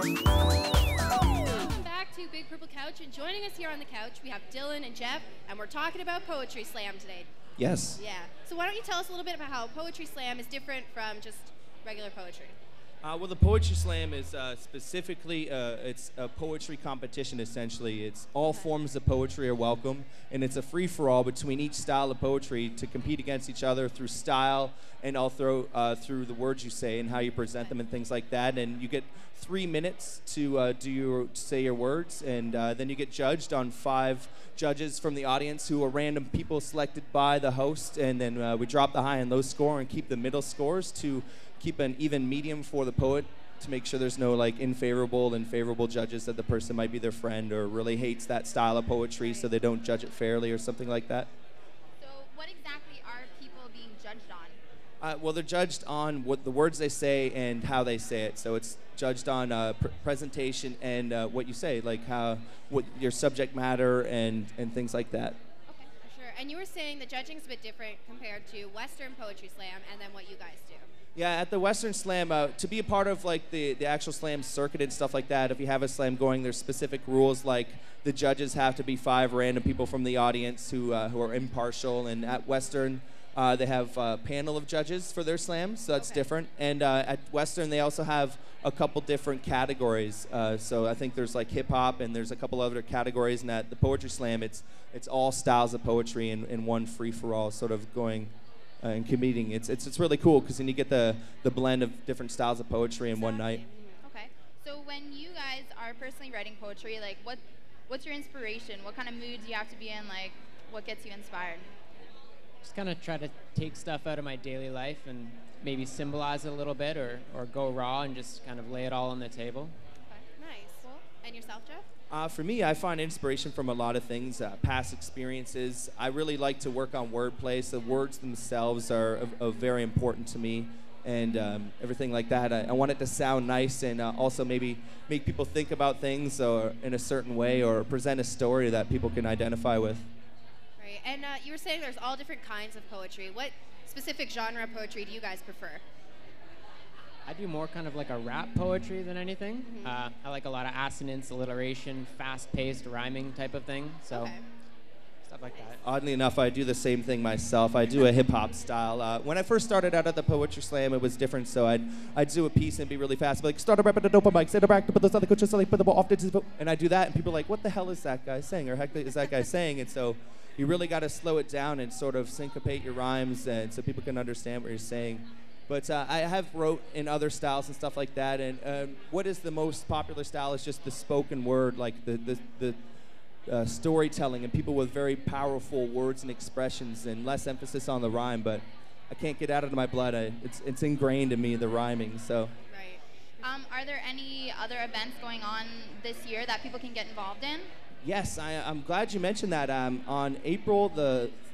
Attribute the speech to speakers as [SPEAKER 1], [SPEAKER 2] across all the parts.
[SPEAKER 1] Welcome back to Big Purple Couch, and joining us here on the couch, we have Dylan and Jeff, and we're talking about Poetry Slam today.
[SPEAKER 2] Yes.
[SPEAKER 1] Yeah. So why don't you tell us a little bit about how Poetry Slam is different from just regular poetry?
[SPEAKER 2] Well, the Poetry Slam is specifically, it's a poetry competition, essentially. It's all forms of poetry are welcome, and it's a free-for-all between each style of poetry to compete against each other through style and also through the words you say and how you present them and things like that. And you get 3 minutes to say your words, and then you get judged on 5 judges from the audience who are random people selected by the host, and then we drop the high and low score and keep the middle scores to keep an even medium for the poet to make sure there's no like unfavorable and favorable judges, that the person might be their friend or really hates that style of poetry, so they don't judge it fairly or something like that.
[SPEAKER 3] So what exactly are people being judged on?
[SPEAKER 2] Well, they're judged on what the words they say and how they say it. So it's judged on presentation and what you say, like what your subject matter and things like that.
[SPEAKER 1] Okay, for sure. And you were saying the judging's a bit different compared to Western Poetry Slam and then what you guys do.
[SPEAKER 2] Yeah, at the Western Slam, to be a part of like the actual slam circuit and stuff like that, if you have a slam going, there's specific rules, like the judges have to be 5 random people from the audience who are impartial, and at Western, they have a panel of judges for their slams, so that's different. And at Western, they also have a couple different categories. So I think there's like hip hop, and there's a couple other categories. And at the Poetry Slam, it's all styles of poetry in one free for all, sort of going. And competing, it's really cool because then you get the blend of different styles of poetry in one night.
[SPEAKER 3] Okay. So when you guys are personally writing poetry, like what's your inspiration? What kind of moods you have to be in? Like what gets you inspired?
[SPEAKER 4] Just kind of try to take stuff out of my daily life and maybe symbolize it a little bit, or go raw and just kind of lay it all on the table.
[SPEAKER 1] Okay. Nice. Cool. And yourself, Jeff?
[SPEAKER 2] For me, I find inspiration from a lot of things, past experiences. I really like to work on wordplay, so words themselves are very important to me, and everything like that. I want it to sound nice and also maybe make people think about things or in a certain way, or present a story that people can identify with.
[SPEAKER 1] Right. And you were saying there's all different kinds of poetry. What specific genre of poetry do you guys prefer?
[SPEAKER 4] I do more kind of like a rap poetry than anything. I like a lot of assonance, alliteration, fast-paced rhyming type of thing. So stuff like that.
[SPEAKER 2] Oddly enough, I do the same thing myself. I do a hip-hop style. When I first started out at the Poetry Slam, it was different. So I'd do a piece and be really fast. Like, start a rap at the dope mic, set a back to put those other coaches, like, put them off the, and I do that, and people are like, what the hell is that guy saying? Or heck is that guy saying? And so you really got to slow it down and sort of syncopate your rhymes, and so people can understand what you're saying. But I have wrote in other styles and stuff like that, and what is the most popular style is just the spoken word, like the storytelling, and people with very powerful words and expressions, and less emphasis on the rhyme. But I can't get out of my blood. It's ingrained in me, the rhyming. So.
[SPEAKER 3] Right. Are there any other events going on this year that people can get involved in?
[SPEAKER 2] Yes, I'm glad you mentioned that. On April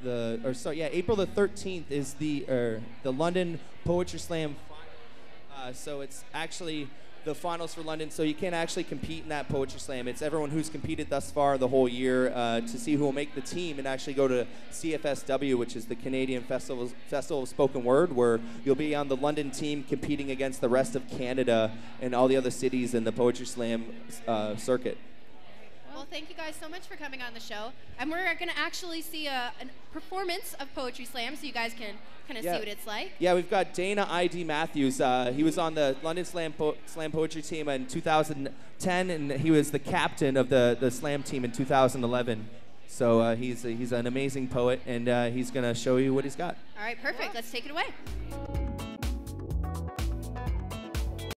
[SPEAKER 2] April the 13th is the London Poetry Slam final. So it's actually the finals for London. So you can't actually compete in that Poetry Slam. It's everyone who's competed thus far the whole year to see who will make the team and actually go to CFSW, which is the Canadian Festival of Spoken Word, where you'll be on the London team competing against the rest of Canada and all the other cities in the Poetry Slam circuit.
[SPEAKER 1] Well, thank you guys so much for coming on the show. And we're going to actually see a performance of Poetry Slam, so you guys can kind of see what it's like.
[SPEAKER 2] Yeah, we've got Dana I.D. Matthews. He was on the London Slam Poetry team in 2010, and he was the captain of the Slam team in 2011. So he's an amazing poet, and he's going to show you what he's got.
[SPEAKER 1] All right, perfect. Let's take it away.